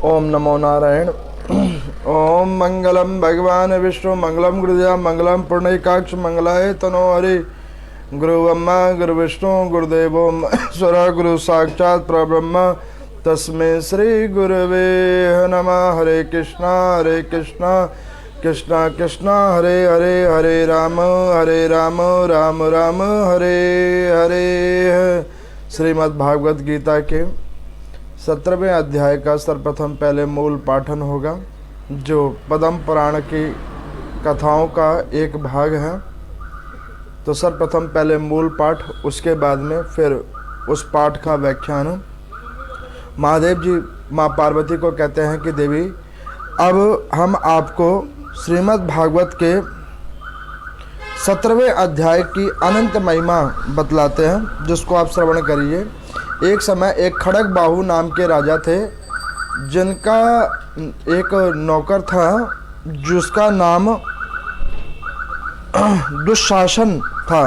ओम नमो नारायण। ओम मंगलम भगवान विष्णु मंगलम गुरुदेव मंगलम पुण्यकाक्ष मंगलाय तनो हरि। गुरु ब्रह्मा गुरु विष्णु गुरुदेवो महेश्वर गुरु साक्षात् परब्रह्म तस्मै श्री गुरवे नमः। हरे कृष्णा कृष्णा कृष्णा हरे हरे हरे राम राम राम हरे हरे। श्रीमद् भागवत गीता के 17वें अध्याय का सर्वप्रथम पहले मूल पाठन होगा, जो पद्म पुराण की कथाओं का एक भाग है। तो सर्वप्रथम पहले मूल पाठ, उसके बाद में फिर उस पाठ का व्याख्यान। महादेव जी माँ पार्वती को कहते हैं कि देवी, अब हम आपको श्रीमद् भागवत के 17वें अध्याय की अनंत महिमा बतलाते हैं, जिसको आप श्रवण करिए। एक समय एक खड़ग बाहु नाम के राजा थे, जिनका एक नौकर था जिसका नाम दुशासन था।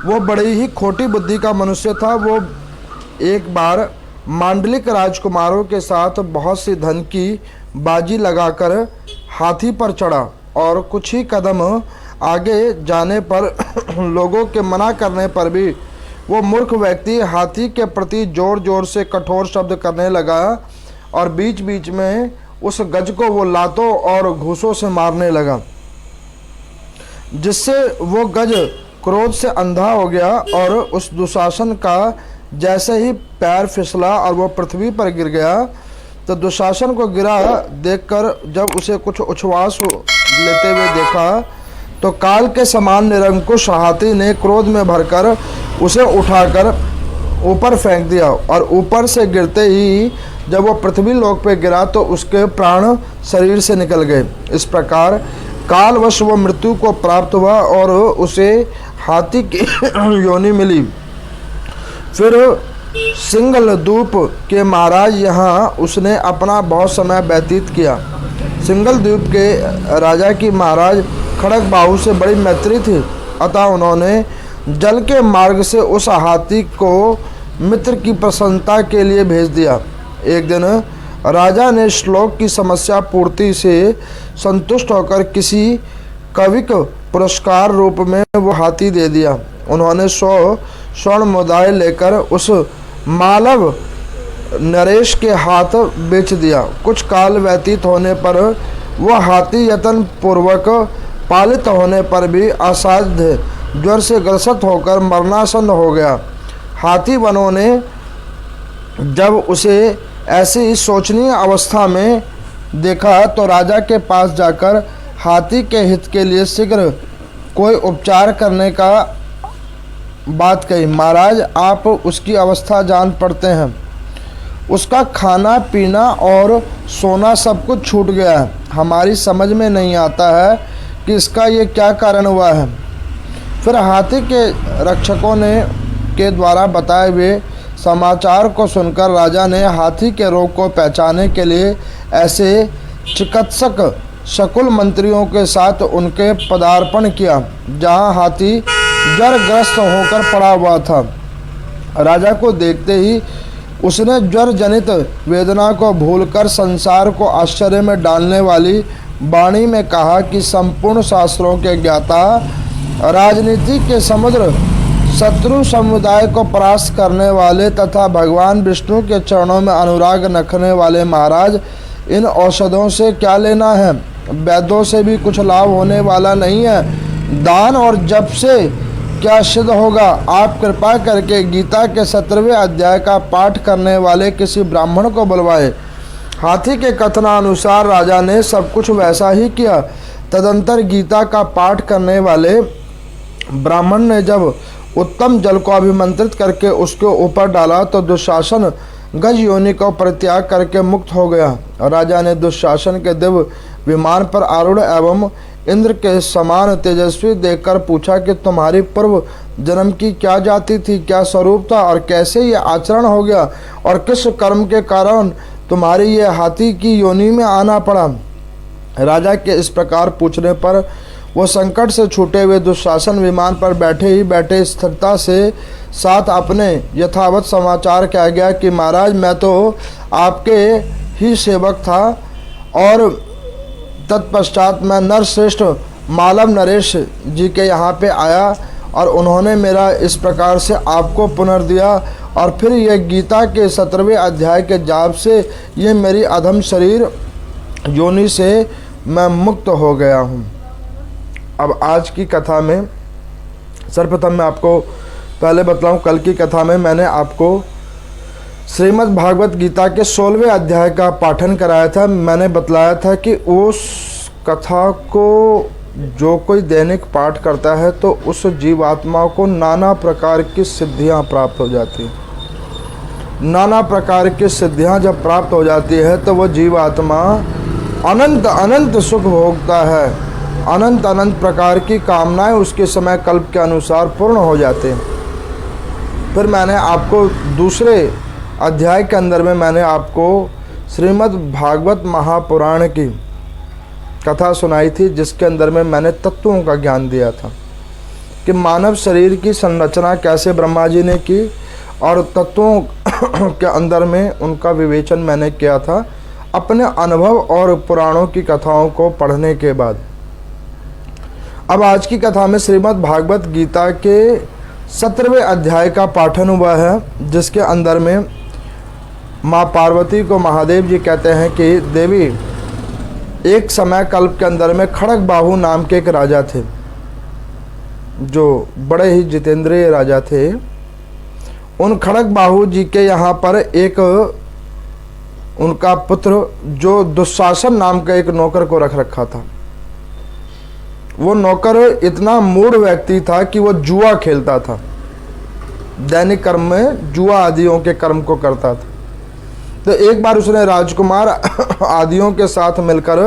वो बड़ी ही खोटी बुद्धि का मनुष्य था। वो एक बार मांडलिक राजकुमारों के साथ बहुत सी धन की बाजी लगाकर हाथी पर चढ़ा और कुछ ही कदम आगे जाने पर लोगों के मना करने पर भी वो मूर्ख व्यक्ति हाथी के प्रति जोर जोर से कठोर शब्द करने लगा और बीच बीच में उस गज को वो लातों और घूसों से मारने लगा, जिससे वो गज क्रोध से अंधा हो गया और उस दुशासन का जैसे ही पैर फिसला और वो पृथ्वी पर गिर गया, तो दुशासन को गिरा देखकर जब उसे कुछ उच्छ्वास लेते हुए देखा, तो काल के समान निरंकुश हाथी ने क्रोध में भरकर उसे उठाकर ऊपर फेंक दिया और ऊपर से गिरते ही जब वो पृथ्वी लोक पे गिरा तो उसके प्राण शरीर से निकल गए। इस प्रकार कालवश वो मृत्यु को प्राप्त हुआ और उसे हाथी की योनि मिली। फिर सिंगल द्वीप के महाराज यहाँ उसने अपना बहुत समय व्यतीत किया। सिंगल द्वीप के राजा की महाराज खड़ग बाहु से बड़ी मैत्री थी, अतः उन्होंने जल के मार्ग से उस हाथी को मित्र की प्रसन्नता के लिए भेज दिया। एक दिन राजा ने श्लोक की समस्या पूर्ति से संतुष्ट होकर किसी कविक पुरस्कार रूप में वो हाथी दे दिया। उन्होंने 100 स्वर्ण मुद्राएं लेकर उस मालव नरेश के हाथ बेच दिया। कुछ काल व्यतीत होने पर वह हाथी यत्न पूर्वक पालित होने पर भी असाध्य ज्वर से ग्रसित होकर मरणासन्न हो गया। हाथी वनों ने जब उसे ऐसी शोचनीय अवस्था में देखा तो राजा के पास जाकर हाथी के हित के लिए शीघ्र कोई उपचार करने का बात कही। महाराज, आप उसकी अवस्था जान पड़ते हैं। उसका खाना पीना और सोना सब कुछ छूट गया है। हमारी समझ में नहीं आता है कि इसका ये क्या कारण हुआ है। फिर हाथी के रक्षकों ने के द्वारा बताए हुए समाचार को सुनकर राजा ने हाथी के रोग को पहचानने के लिए ऐसे चिकित्सक शकुल मंत्रियों के साथ उनके पदार्पण किया, जहां हाथी ज्वरग्रस्त होकर पड़ा हुआ था। राजा को देखते ही उसने ज्वर जनित वेदना को भूलकर संसार को आश्चर्य में डालने वाली वाणी में कहा कि संपूर्ण शास्त्रों के ज्ञाता, राजनीति के समुद्र, शत्रु समुदाय को परास्त करने वाले तथा भगवान विष्णु के चरणों में अनुराग रखने वाले महाराज, इन औषधों से क्या लेना है? वैद्यों से भी कुछ लाभ होने वाला नहीं है। दान और जप से क्या सिद्ध होगा? आप कृपा करके गीता के 17वें अध्याय का पाठ करने वाले किसी ब्राह्मण को बुलवाए। हाथी के कथनानुसार राजा ने सब कुछ वैसा ही किया। तदंतर गीता का पाठ करने वाले ब्राह्मण ने जब उत्तम जल को अभिमंत्रित करके उसके ऊपर डाला तो दुशासन गज योनि को परित्याग करके मुक्त हो गया। राजा ने दुशासन के दिव्य विमान पर आरूढ़ एवं इंद्र के समान तेजस्वी देखकर पूछा कि तुम्हारी पूर्व जन्म की क्या जाति थी, क्या स्वरूप था और कैसे ये आचरण हो गया और किस कर्म के कारण तुम्हारी ये हाथी की योनि में आना पड़ा। राजा के इस प्रकार पूछने पर वो संकट से छूटे हुए दुशासन विमान पर बैठे ही बैठे स्थिरता से साथ अपने यथावत समाचार कह गया कि महाराज, मैं तो आपके ही सेवक था। और तत्पश्चात मैं नरश्रेष्ठ मालव नरेश जी के यहाँ पे आया और उन्होंने मेरा इस प्रकार से आपको पुनर् दिया। और फिर ये गीता के 17वें अध्याय के जाप से ये मेरी अधम शरीर योनि से मैं मुक्त हो गया हूँ। अब आज की कथा में सर्वप्रथम मैं आपको पहले बतलाऊं, कल की कथा में मैंने आपको श्रीमद् भागवत गीता के 16वें अध्याय का पाठन कराया था। मैंने बतलाया था कि उस कथा को जो कोई दैनिक पाठ करता है तो उस जीवात्मा को नाना प्रकार की सिद्धियां प्राप्त हो जाती हैं। नाना प्रकार की सिद्धियां जब प्राप्त हो जाती है तो वह जीवात्मा अनंत अनंत सुख भोगता है। अनंत अनंत प्रकार की कामनाएं उसके समय कल्प के अनुसार पूर्ण हो जाते हैं। फिर मैंने आपको दूसरे अध्याय के अंदर में मैंने आपको श्रीमद् भागवत महापुराण की कथा सुनाई थी, जिसके अंदर में मैंने तत्वों का ज्ञान दिया था कि मानव शरीर की संरचना कैसे ब्रह्मा जी ने की और तत्वों के अंदर में उनका विवेचन मैंने किया था अपने अनुभव और पुराणों की कथाओं को पढ़ने के बाद। अब आज की कथा में श्रीमद् भागवत गीता के 17वें अध्याय का पाठन हुआ है, जिसके अंदर में माँ पार्वती को महादेव जी कहते हैं कि देवी, एक समय कल्प के अंदर में खड़गबाहु नाम के एक राजा थे, जो बड़े ही जितेंद्रिय राजा थे। उन खड़गबाहु जी के यहाँ पर एक उनका पुत्र जो दुशासन नाम का एक नौकर को रख रखा था। वो नौकर इतना मूढ़ व्यक्ति था कि वो जुआ खेलता था, दैनिक कर्म में जुआ आदियों के कर्म को करता था। तो एक बार उसने राजकुमार आदियों के साथ मिलकर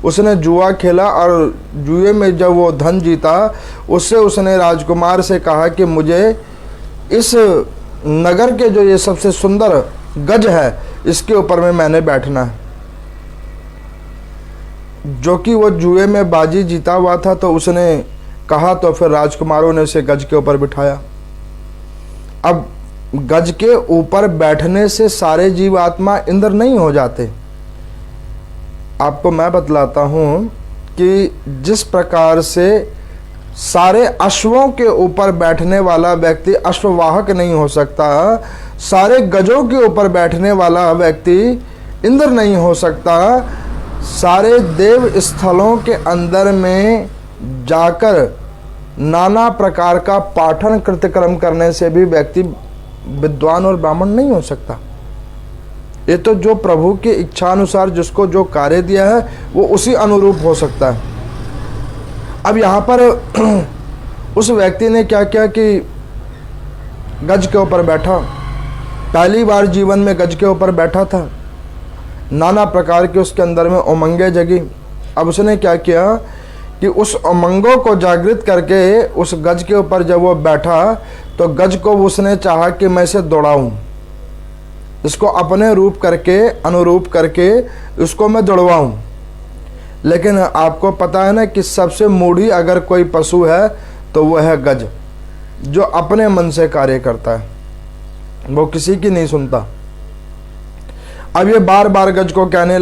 उसने जुआ खेला और जुए में जब वो धन जीता, उससे उसने राजकुमार से कहा कि मुझे इस नगर के जो ये सबसे सुंदर गज है इसके ऊपर में मैंने बैठना है। जो कि वो जुए में बाजी जीता हुआ था, तो उसने कहा, तो फिर राजकुमारों ने उसे गज के ऊपर बिठाया। अब गज के ऊपर बैठने से सारे जीवात्मा इंद्र नहीं हो जाते। आपको मैं बतलाता हूं कि जिस प्रकार से सारे अश्वों के ऊपर बैठने वाला व्यक्ति अश्ववाहक नहीं हो सकता, सारे गजों के ऊपर बैठने वाला व्यक्ति इंद्र नहीं हो सकता, सारे देव स्थलों के अंदर में जाकर नाना प्रकार का पाठन कृत्यक्रम करने से भी व्यक्ति विद्वान और ब्राह्मण नहीं हो सकता। ये तो जो प्रभु की इच्छा अनुसार जिसको जो कार्य दिया है वो उसी अनुरूप हो सकता है। अब यहाँ पर उस व्यक्ति ने क्या किया कि गज के ऊपर बैठा, पहली बार जीवन में गज के ऊपर बैठा था, नाना प्रकार के उसके अंदर में उमंगें जगी। अब उसने क्या किया कि उस उमंगों को जागृत करके उस गज के ऊपर जब वो बैठा तो गज को उसने चाहा कि मैं इसे दौड़ाऊं, इसको अपने रूप करके अनुरूप करके इसको मैं दौड़वाऊं। लेकिन आपको पता है ना कि सबसे मूढ़ी अगर कोई पशु है तो वह है गज, जो अपने मन से कार्य करता है, वो किसी की नहीं सुनता। अब ये बार बार गज को कहने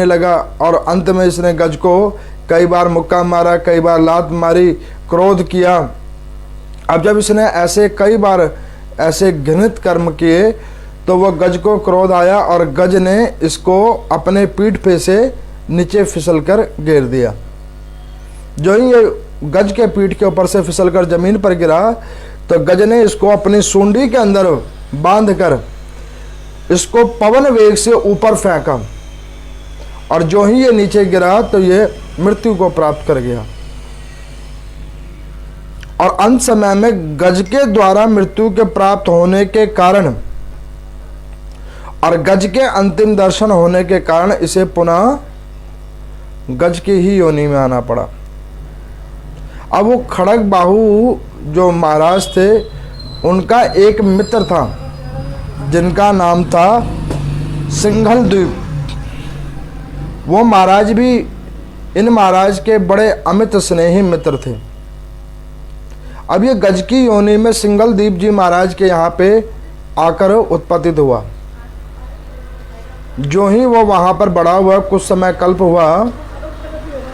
लगा और अंत में इसने गज को कई बार मुक्का मारा, कई बार लात मारी, क्रोध किया। अब जब इसने ऐसे कई बार ऐसे घृणित कर्म किए तो वह गज को क्रोध आया और गज ने इसको अपने पीठ पे से नीचे फिसलकर गिर दिया। जो ही ये गज के पीठ के ऊपर से फिसलकर जमीन पर गिरा तो गज ने इसको अपनी सूंडी के अंदर बांधकर इसको पवन वेग से ऊपर फेंका और जो ही ये नीचे गिरा तो ये मृत्यु को प्राप्त कर गया। और अंत समय में गज के द्वारा मृत्यु के प्राप्त होने के कारण और गज के अंतिम दर्शन होने के कारण इसे पुनः गज की ही योनि में आना पड़ा। अब वो खड़गबाहु जो महाराज थे उनका एक मित्र था जिनका नाम था सिंघलद्वीप। वो महाराज भी इन महाराज के बड़े अमित स्नेही मित्र थे। अब ये गज की योनि में सिंघलद्वीप जी महाराज के यहाँ पे आकर उत्पत्तित हुआ। जो ही वो वहाँ पर बड़ा हुआ, कुछ समय कल्प हुआ,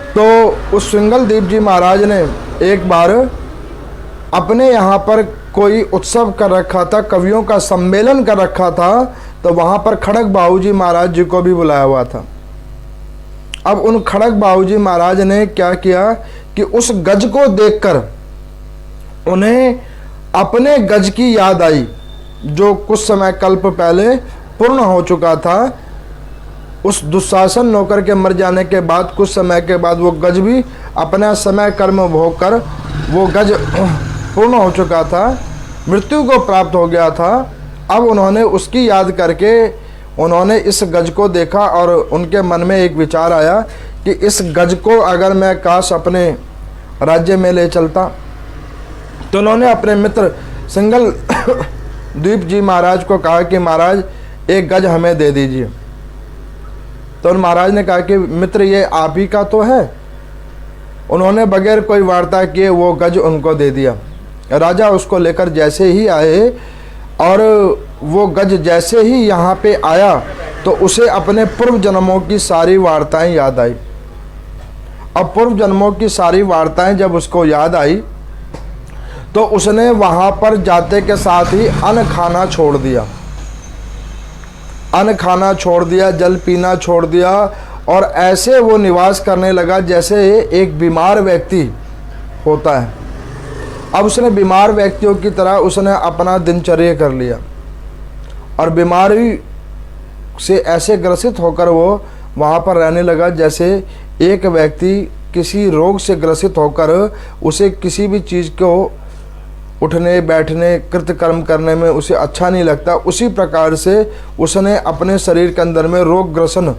तो उस सिंगलदीप जी महाराज ने एक बार अपने यहाँ पर कोई उत्सव कर रखा था, कवियों का सम्मेलन कर रखा था, तो वहाँ पर खड़ग बाहू जी महाराज जी को भी बुलाया हुआ था। अब उन खड़ग बाहू जी महाराज ने क्या किया कि उस गज को देखकर उन्हें अपने गज की याद आई, जो कुछ समय कल्प पहले पूर्ण हो चुका था। उस दुशासन नौकर के मर जाने के बाद कुछ समय के बाद वो गज भी अपना समय कर्म भोग कर वो गज पूर्ण हो चुका था, मृत्यु को प्राप्त हो गया था। अब उन्होंने उसकी याद करके उन्होंने इस गज को देखा और उनके मन में एक विचार आया कि इस गज को अगर मैं काश अपने राज्य में ले चलता। तो उन्होंने अपने मित्र सिंगलदीप जी महाराज को कहा कि महाराज एक गज हमें दे दीजिए। तो उन महाराज ने कहा कि मित्र ये आप ही का तो है। उन्होंने बगैर कोई वार्ता किए वो गज उनको दे दिया। राजा उसको लेकर जैसे ही आए और वो गज जैसे ही यहाँ पे आया तो उसे अपने पूर्व जन्मों की सारी वार्ताएं याद आई। अब पूर्व जन्मों की सारी वार्ताएं जब उसको याद आई तो उसने वहाँ पर जाते के साथ ही अन्न खाना छोड़ दिया, अन्न खाना छोड़ दिया, जल पीना छोड़ दिया और ऐसे वो निवास करने लगा जैसे एक बीमार व्यक्ति होता है। अब उसने बीमार व्यक्तियों की तरह उसने अपना दिनचर्या कर लिया और बीमारी से ऐसे ग्रसित होकर वो वहाँ पर रहने लगा जैसे एक व्यक्ति किसी रोग से ग्रसित होकर उसे किसी भी चीज़ को उठने बैठने कृतकर्म करने में उसे अच्छा नहीं लगता, उसी प्रकार से उसने अपने शरीर के अंदर में रोग ग्रसन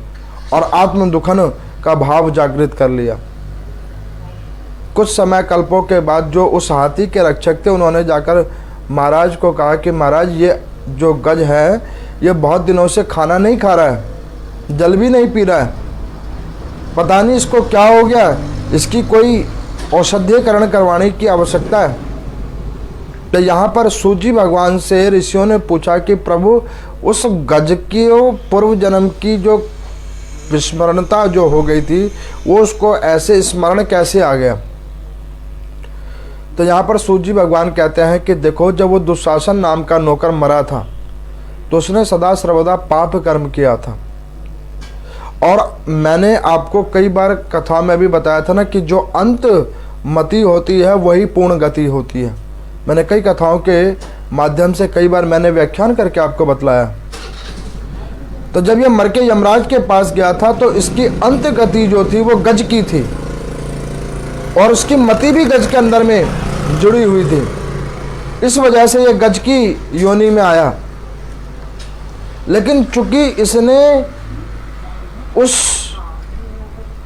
और आत्म दुखन का भाव जागृत कर लिया। कुछ समय कल्पों के बाद जो उस हाथी के रक्षक थे उन्होंने जाकर महाराज को कहा कि महाराज ये जो गज है ये बहुत दिनों से खाना नहीं खा रहा है, जल भी नहीं पी रहा है, पता नहीं इसको क्या हो गया, इसकी कोई औषधीकरण करवाने की आवश्यकता है। तो यहाँ पर सूजी भगवान से ऋषियों ने पूछा कि प्रभु उस गज की पूर्व जन्म की जो विस्मरणता जो हो गई थी वो उसको ऐसे स्मरण कैसे आ गया। तो यहाँ पर सूजी भगवान कहते हैं कि देखो जब वो दुशासन नाम का नौकर मरा था तो उसने सदा सर्वदा पाप कर्म किया था। और मैंने आपको कई बार कथा में भी बताया था ना कि जो अंत मति होती है वही पूर्ण गति होती है। मैंने कई कथाओं के माध्यम से कई बार मैंने व्याख्यान करके आपको बतलाया। तो जब ये मर के यमराज के पास गया था तो इसकी अंत गति जो थी वो गज की थी और उसकी मति भी गज के अंदर में जुड़ी हुई थी। इस वजह से ये गज की योनि में आया। लेकिन चूंकि इसने उस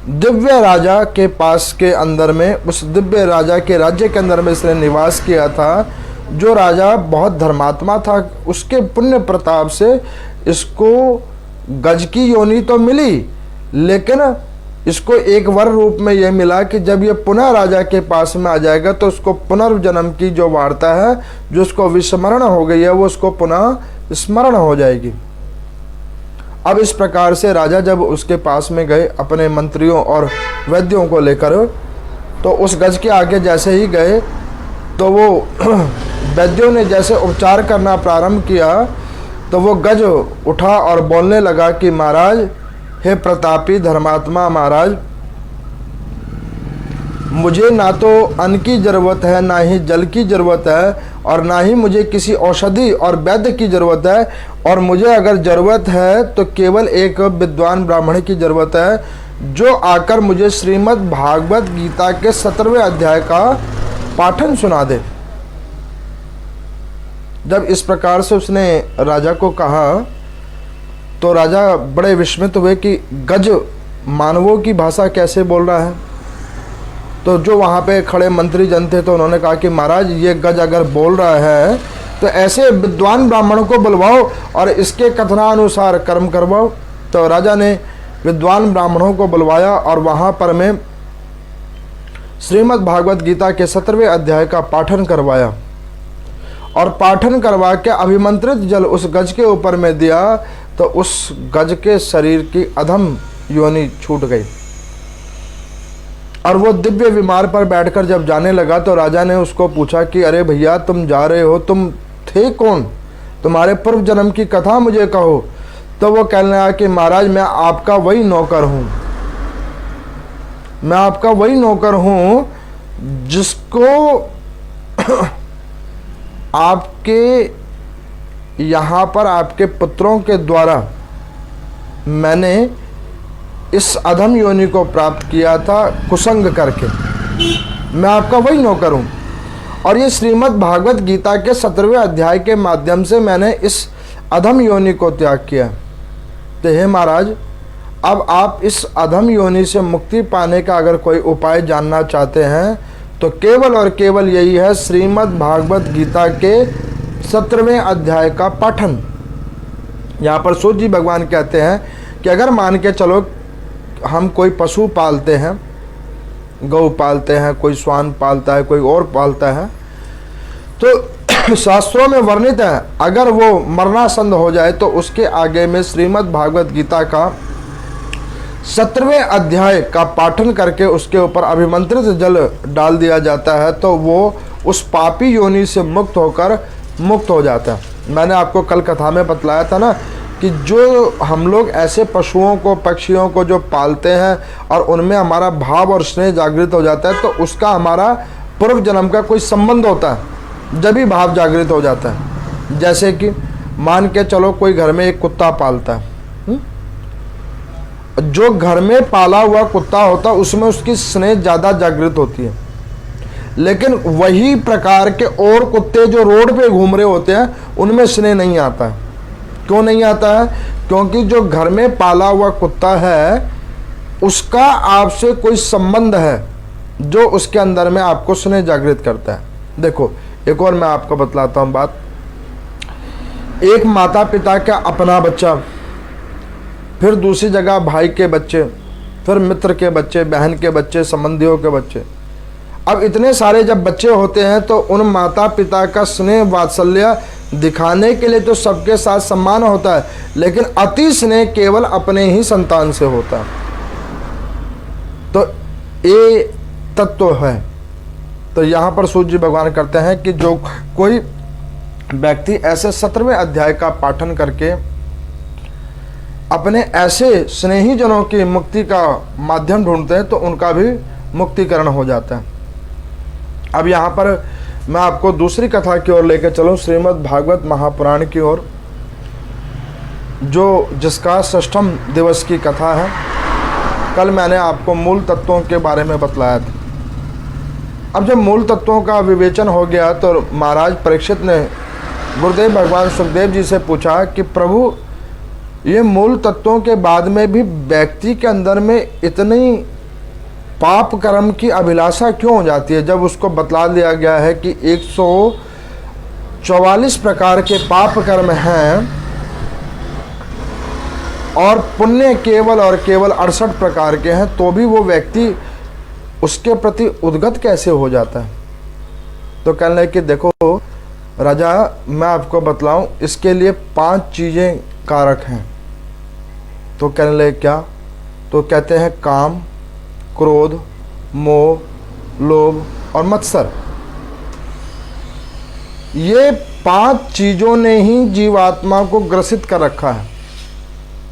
दिव्य राजा के पास के अंदर में, उस दिव्य राजा के राज्य के अंदर में इसने निवास किया था, जो राजा बहुत धर्मात्मा था, उसके पुण्य प्रताप से इसको गज की योनि तो मिली, लेकिन इसको एक वर रूप में यह मिला कि जब ये पुनः राजा के पास में आ जाएगा तो उसको पुनर्जन्म की जो वार्ता है, जो उसको विस्मरण हो गई है, वो उसको पुनः स्मरण हो जाएगी। अब इस प्रकार से राजा जब उसके पास में गए अपने मंत्रियों और वैद्यों को लेकर, तो उस गज के आगे जैसे ही गए तो वो वैद्यों ने जैसे उपचार करना प्रारंभ किया तो वो गज उठा और बोलने लगा कि महाराज, हे प्रतापी धर्मात्मा महाराज, मुझे ना तो अन्न की ज़रूरत है, ना ही जल की ज़रूरत है, और ना ही मुझे किसी औषधि और वैद्य की ज़रूरत है, और मुझे अगर ज़रूरत है तो केवल एक विद्वान ब्राह्मण की ज़रूरत है जो आकर मुझे श्रीमद् भागवत गीता के 17वें अध्याय का पाठन सुना दे। जब इस प्रकार से उसने राजा को कहा तो राजा बड़े विस्मित हुए कि गज मानवों की भाषा कैसे बोल रहा है। तो जो वहाँ पे खड़े मंत्री जन थे तो उन्होंने कहा कि महाराज ये गज अगर बोल रहा है तो ऐसे विद्वान ब्राह्मणों को बुलवाओ और इसके कथनानुसार कर्म करवाओ। तो राजा ने विद्वान ब्राह्मणों को बुलवाया और वहाँ पर में श्रीमद् भागवत गीता के 17वें अध्याय का पाठन करवाया, और पाठन करवा के अभिमंत्रित जल उस गज के ऊपर में दिया। तो उस गज के शरीर की अधम योनि छूट गई और वो दिव्य विमान पर बैठकर जब जाने लगा तो राजा ने उसको पूछा कि अरे भैया, तुम जा रहे हो, तुम थे कौन, तुम्हारे पूर्व जन्म की कथा मुझे कहो। तो वो कहने लगा कि महाराज, मैं आपका वही नौकर हूँ, मैं आपका वही नौकर हूँ जिसको आपके यहाँ पर आपके पुत्रों के द्वारा मैंने इस अधम योनि को प्राप्त किया था कुसंग करके। मैं आपका वही नौकर हूँ और ये श्रीमद् भागवत गीता के 17वें अध्याय के माध्यम से मैंने इस अधम योनि को त्याग किया। तो हे महाराज, अब आप इस अधम योनि से मुक्ति पाने का अगर कोई उपाय जानना चाहते हैं तो केवल और केवल यही है, श्रीमद् भागवत गीता के 17वें अध्याय का पाठन। यहाँ पर सूत जी भगवान कहते हैं कि अगर मान के चलो हम कोई पशु पालते हैं, गौ पालते हैं, कोई श्वान पालता है, कोई और पालता है, तो शास्त्रों में वर्णित है अगर वो मरणासन्न हो जाए तो उसके आगे में श्रीमद् भागवत गीता का 17वें अध्याय का पाठन करके उसके ऊपर अभिमंत्रित जल डाल दिया जाता है तो वो उस पापी योनि से मुक्त होकर मुक्त हो जाता है। मैंने आपको कल कथा में बतलाया था ना कि जो हम लोग ऐसे पशुओं को, पक्षियों को जो पालते हैं और उनमें हमारा भाव और स्नेह जागृत हो जाता है तो उसका हमारा पूर्व जन्म का कोई संबंध होता है, जब भी भाव जागृत हो जाता है। जैसे कि मान के चलो कोई घर में एक कुत्ता पालता है, जो घर में पाला हुआ कुत्ता होता है उसमें उसकी स्नेह ज़्यादा जागृत होती है, लेकिन वही प्रकार के और कुत्ते जो रोड पे घूम रहे होते हैं उनमें स्नेह नहीं आता है। क्यों नहीं आता है? क्योंकि जो घर में पाला हुआ कुत्ता है उसका आपसे कोई संबंध है जो उसके अंदर में आपको स्नेह जागृत करता है। देखो एक और मैं आपको बतलाता हूँ बात। एक माता पिता का अपना बच्चा, फिर दूसरी जगह भाई के बच्चे, फिर मित्र के बच्चे, बहन के बच्चे, संबंधियों के बच्चे। अब इतने सारे जब बच्चे होते हैं तो उन माता पिता का स्नेह वात्सल्य दिखाने के लिए तो सबके साथ सम्मान होता है, लेकिन अति स्नेह केवल अपने ही संतान से होता है। तो ये तत्व है। तो यहाँ पर सूत जी भगवान करते हैं कि जो कोई व्यक्ति ऐसे 17वें अध्याय का पाठन करके अपने ऐसे स्नेही जनों की मुक्ति का माध्यम ढूंढते हैं तो उनका भी मुक्तिकरण हो जाता है। अब यहाँ पर मैं आपको दूसरी कथा की ओर लेकर चलूँ, श्रीमद् भागवत महापुराण की ओर, जो जिसका 6ठम दिवस की कथा है। कल मैंने आपको मूल तत्वों के बारे में बतलाया था। अब जब मूल तत्वों का विवेचन हो गया तो महाराज परीक्षित ने गुरुदेव भगवान सुखदेव जी से पूछा कि प्रभु, ये मूल तत्वों के बाद में भी व्यक्ति के अंदर में इतनी पाप कर्म की अभिलाषा क्यों हो जाती है, जब उसको बतला दिया गया है कि 144 प्रकार के पाप कर्म हैं और पुण्य केवल और केवल 68 प्रकार के हैं, तो भी वो व्यक्ति उसके प्रति उद्गत कैसे हो जाता है। तो कहने लगे कि देखो राजा, मैं आपको बतलाऊं, इसके लिए 5 चीज़ें कारक हैं। तो कहने लगे क्या? तो कहते हैं काम, क्रोध, मोह, लोभ और मत्सर। ये 5 चीज़ों ने ही जीवात्मा को ग्रसित कर रखा है,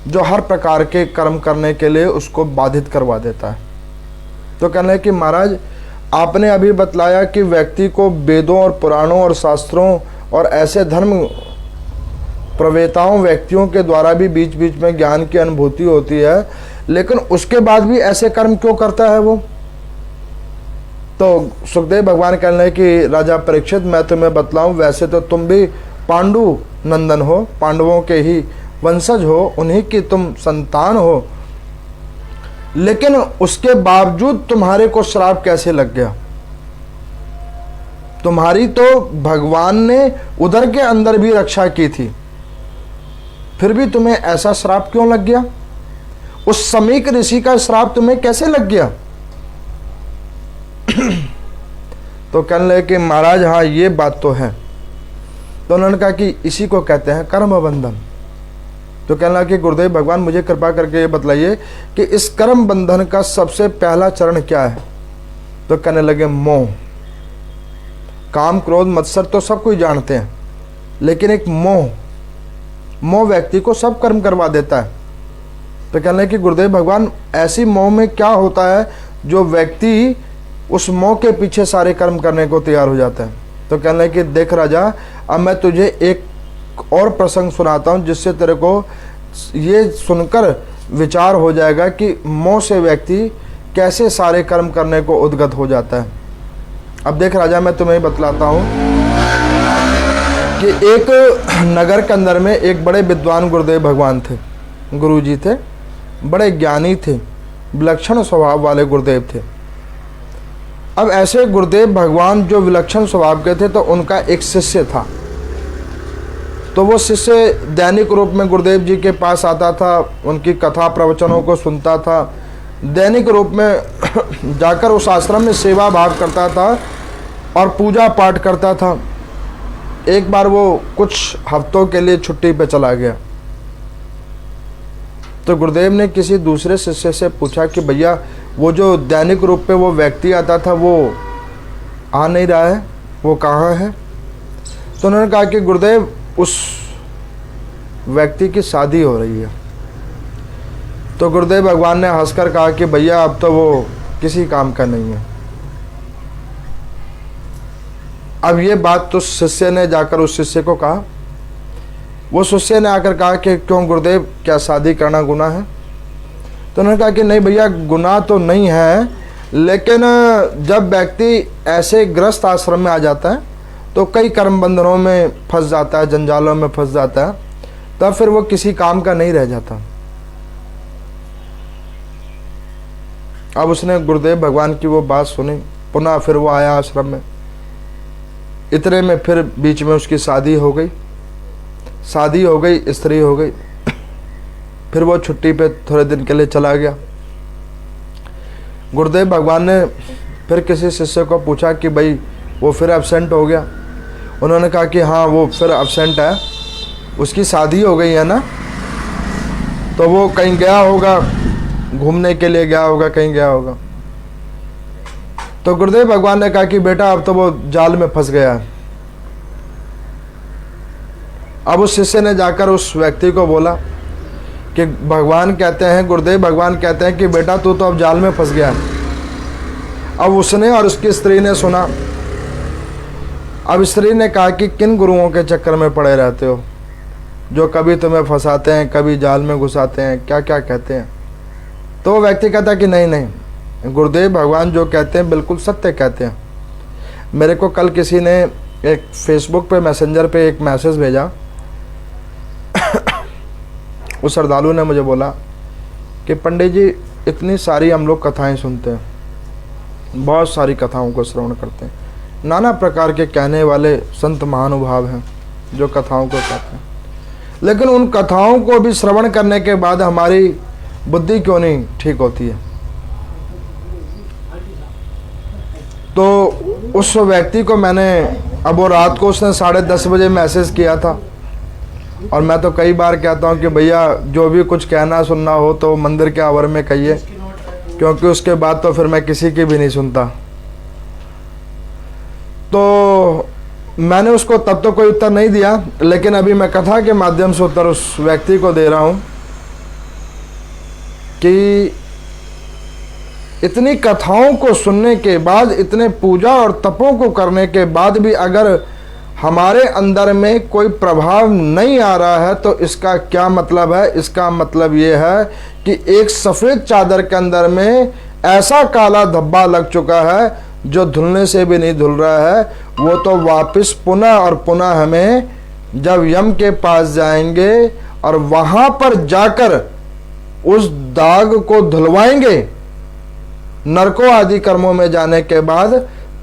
जो हर प्रकार के कर्म करने के लिए उसको बाधित करवा देता है। तो कहने कि महाराज, आपने अभी बतलाया कि व्यक्ति को वेदों और पुराणों और शास्त्रों और ऐसे धर्म प्रवेताओं व्यक्तियों के द्वारा भी बीच बीच में ज्ञान की अनुभूति होती है, लेकिन उसके बाद भी ऐसे कर्म क्यों करता है वो? तो सुखदेव भगवान कहने लगे कि राजा परीक्षित, मैं तुम्हें बतलाऊं, वैसे तो तुम भी पांडु नंदन हो, पांडवों के ही वंशज हो, उन्हीं की तुम संतान हो, लेकिन उसके बावजूद तुम्हारे को श्राप कैसे लग गया? तुम्हारी तो भगवान ने उदर के अंदर भी रक्षा की थी, फिर भी तुम्हें ऐसा श्राप क्यों लग गया? उस समीक ऋषि का श्राप तुम्हें कैसे लग गया? तो कहने लगे कि महाराज हाँ, ये बात तो है। तो उन्होंने कहा कि इसी को कहते हैं कर्म बंधन। तो कहने लगा कि गुरुदेव भगवान मुझे कृपा करके ये बतलाइए कि इस कर्म बंधन का सबसे पहला चरण क्या है। तो कहने लगे मोह। काम क्रोध मत्सर तो सब कोई जानते हैं, लेकिन एक मोह व्यक्ति को सब कर्म करवा देता है। तो कहने लगे कि गुरुदेव भगवान ऐसी मोह में क्या होता है जो व्यक्ति उस मोह के पीछे सारे कर्म करने को तैयार हो जाता है। तो कहने लगे कि देख राजा, अब मैं तुझे एक और प्रसंग सुनाता हूँ जिससे तेरे को ये सुनकर विचार हो जाएगा कि मोह से व्यक्ति कैसे सारे कर्म करने को उद्गत हो जाता है। अब देख राजा, मैं तुम्हें बतलाता हूँ कि एक नगर के अंदर में एक बड़े विद्वान गुरुदेव भगवान थे, गुरुजी थे, बड़े ज्ञानी थे, विलक्षण स्वभाव वाले गुरुदेव थे। अब ऐसे गुरुदेव भगवान जो विलक्षण स्वभाव के थे, तो उनका एक शिष्य था। तो वो शिष्य दैनिक रूप में गुरुदेव जी के पास आता था, उनकी कथा प्रवचनों को सुनता था, दैनिक रूप में जाकर उस आश्रम में सेवा भाव करता था और पूजा पाठ करता था। एक बार वो कुछ हफ्तों के लिए छुट्टी पे चला गया। तो गुरुदेव ने किसी दूसरे शिष्य से पूछा कि भैया वो जो दैनिक रूप पे वो व्यक्ति आता था वो आ नहीं रहा है, वो कहाँ है? तो उन्होंने कहा कि गुरुदेव उस व्यक्ति की शादी हो रही है। तो गुरुदेव भगवान ने हंसकर कहा कि भैया अब तो वो किसी काम का नहीं है। अब ये बात तो शिष्य ने जाकर उस शिष्य को कहा। वो शिष्य ने आकर कहा कि क्यों गुरुदेव, क्या शादी करना गुनाह है? तो उन्होंने कहा कि नहीं भैया, गुनाह तो नहीं है, लेकिन जब व्यक्ति ऐसे ग्रस्त आश्रम में आ जाता है तो कई कर्म बंधनों में फंस जाता है, जंजालों में फंस जाता है, तब फिर वो किसी काम का नहीं रह जाता। अब उसने गुरुदेव भगवान की वो बात सुनी, पुनः फिर वो आया आश्रम में। इतने में फिर बीच में उसकी शादी हो गई, स्त्री हो गई। फिर वो छुट्टी पे थोड़े दिन के लिए चला गया। गुरुदेव भगवान ने फिर किसी शिष्य को पूछा कि भाई वो फिर एब्सेंट हो गया? उन्होंने कहा कि हाँ वो फिर एब्सेंट है, उसकी शादी हो गई है ना, तो वो कहीं गया होगा, घूमने के लिए गया होगा, कहीं गया होगा। तो गुरुदेव भगवान ने कहा कि बेटा अब तो वो जाल में फंस गया है। अब उस शिष्य ने जाकर उस व्यक्ति को बोला कि भगवान कहते हैं, गुरुदेव भगवान कहते हैं कि बेटा तू तो अब जाल में फंस गया है। अब उसने और उसकी स्त्री ने सुना। अब स्त्री ने कहा कि किन गुरुओं के चक्कर में पड़े रहते हो जो कभी तुम्हें फंसाते हैं, कभी जाल में घुसाते हैं, क्या क्या कहते हैं। तो वो व्यक्ति कहता कि नहीं नहीं, गुरुदेव भगवान जो कहते हैं बिल्कुल सत्य कहते हैं। मेरे को कल किसी ने एक फेसबुक पे मैसेंजर पे एक मैसेज भेजा। उस श्रद्धालु ने मुझे बोला कि पंडित जी इतनी सारी हम लोग कथाएं सुनते हैं, बहुत सारी कथाओं को श्रवण करते हैं, नाना प्रकार के कहने वाले संत महानुभाव हैं जो कथाओं को कहते हैं, लेकिन उन कथाओं को भी श्रवण करने के बाद हमारी बुद्धि क्यों नहीं ठीक होती है। तो उस व्यक्ति को मैंने, अब वो रात को उसने 10:30 बजे मैसेज किया था, और मैं तो कई बार कहता हूँ कि भैया जो भी कुछ कहना सुनना हो तो मंदिर के आवर में कहिए, क्योंकि उसके बाद तो फिर मैं किसी की भी नहीं सुनता। तो मैंने उसको तब तो कोई उत्तर नहीं दिया, लेकिन अभी मैं कथा के माध्यम से उत्तर उस व्यक्ति को दे रहा हूँ कि इतनी कथाओं को सुनने के बाद, इतने पूजा और तपों को करने के बाद भी अगर हमारे अंदर में कोई प्रभाव नहीं आ रहा है तो इसका क्या मतलब है? इसका मतलब ये है कि एक सफ़ेद चादर के अंदर में ऐसा काला धब्बा लग चुका है जो धुलने से भी नहीं धुल रहा है। वो तो वापस पुनः और पुनः हमें जब यम के पास जाएंगे और वहाँ पर जाकर उस दाग को धुलवाएंगे नरकों आदि कर्मों में जाने के बाद,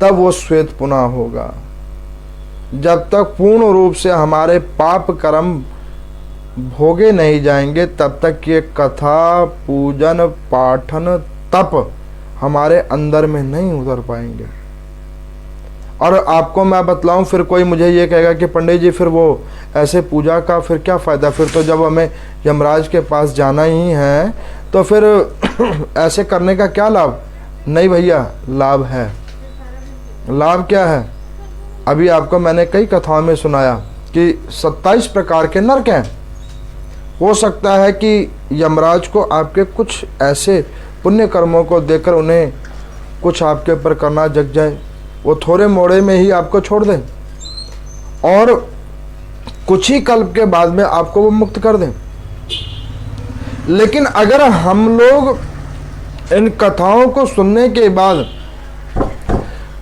तब वो श्वेत पुनः होगा। जब तक पूर्ण रूप से हमारे पाप कर्म भोगे नहीं जाएंगे तब तक ये कथा, पूजन, पाठन, तप हमारे अंदर में नहीं उतर पाएंगे। और आपको मैं बतलाऊं, फिर कोई मुझे ये कहेगा कि पंडित जी फिर वो ऐसे पूजा का फिर क्या फ़ायदा, फिर तो जब हमें यमराज के पास जाना ही है तो फिर ऐसे करने का क्या लाभ। नहीं भैया, लाभ है। लाभ क्या है? अभी आपको मैंने कई कथाओं में सुनाया कि 27 प्रकार के नरक हैं। हो सकता है कि यमराज को आपके कुछ ऐसे पुण्य कर्मों को देकर उन्हें कुछ आपके ऊपर करना जग जाए, वो थोड़े मोड़े में ही आपको छोड़ दें और कुछ ही कल्प के बाद में आपको वो मुक्त कर दें। लेकिन अगर हम लोग इन कथाओं को सुनने के बाद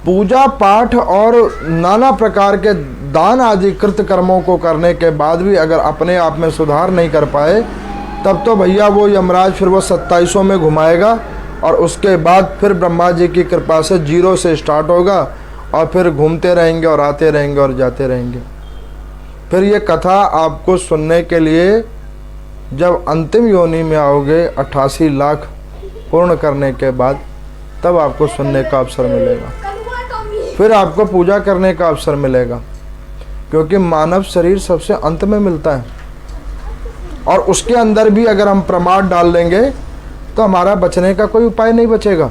पूजा पाठ और नाना प्रकार के दान आदि कृत कर्मों को करने के बाद भी अगर अपने आप में सुधार नहीं कर पाए, तब तो भैया वो यमराज फिर वो 27 में घुमाएगा और उसके बाद फिर ब्रह्मा जी की कृपा से 0 से स्टार्ट होगा और फिर घूमते रहेंगे और आते रहेंगे और जाते रहेंगे। फिर ये कथा आपको सुनने के लिए जब अंतिम योनि में आओगे 88 लाख पूर्ण करने के बाद, तब आपको सुनने का अवसर मिलेगा, फिर आपको पूजा करने का अवसर मिलेगा, क्योंकि मानव शरीर सबसे अंत में मिलता है और उसके अंदर भी अगर हम प्रमाद डाल लेंगे तो हमारा बचने का कोई उपाय नहीं बचेगा।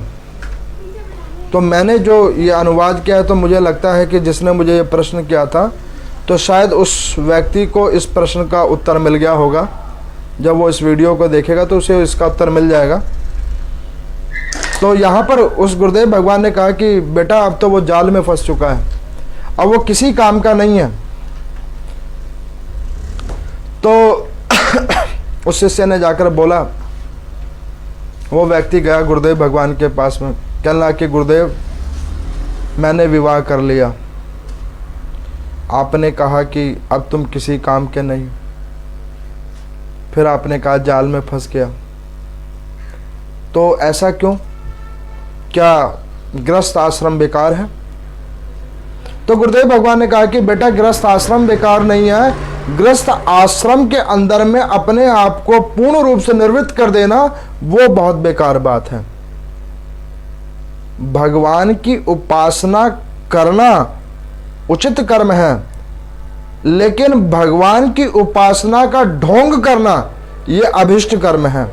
तो मैंने जो ये अनुवाद किया है, तो मुझे लगता है कि जिसने मुझे ये प्रश्न किया था तो शायद उस व्यक्ति को इस प्रश्न का उत्तर मिल गया होगा। जब वो इस वीडियो को देखेगा तो उसे इसका उत्तर मिल जाएगा। तो यहाँ पर उस गुरुदेव भगवान ने कहा कि बेटा अब तो वो जाल में फंस चुका है, अब वो किसी काम का नहीं है। तो उस शिष्य ने जाकर बोला, वो व्यक्ति गया गुरुदेव भगवान के पास में, कहने लगा कि गुरुदेव मैंने विवाह कर लिया, आपने कहा कि अब तुम किसी काम के नहीं, फिर आपने कहा जाल में फंस गया, तो ऐसा क्यों? क्या गृहस्थ आश्रम बेकार है? तो गुरुदेव भगवान ने कहा कि बेटा गृहस्थ आश्रम बेकार नहीं है, गृहस्थ आश्रम के अंदर में अपने आप को पूर्ण रूप से निर्वृत्त कर देना वो बहुत बेकार बात है। भगवान की उपासना करना उचित कर्म है, लेकिन भगवान की उपासना का ढोंग करना ये अभिष्ट कर्म है।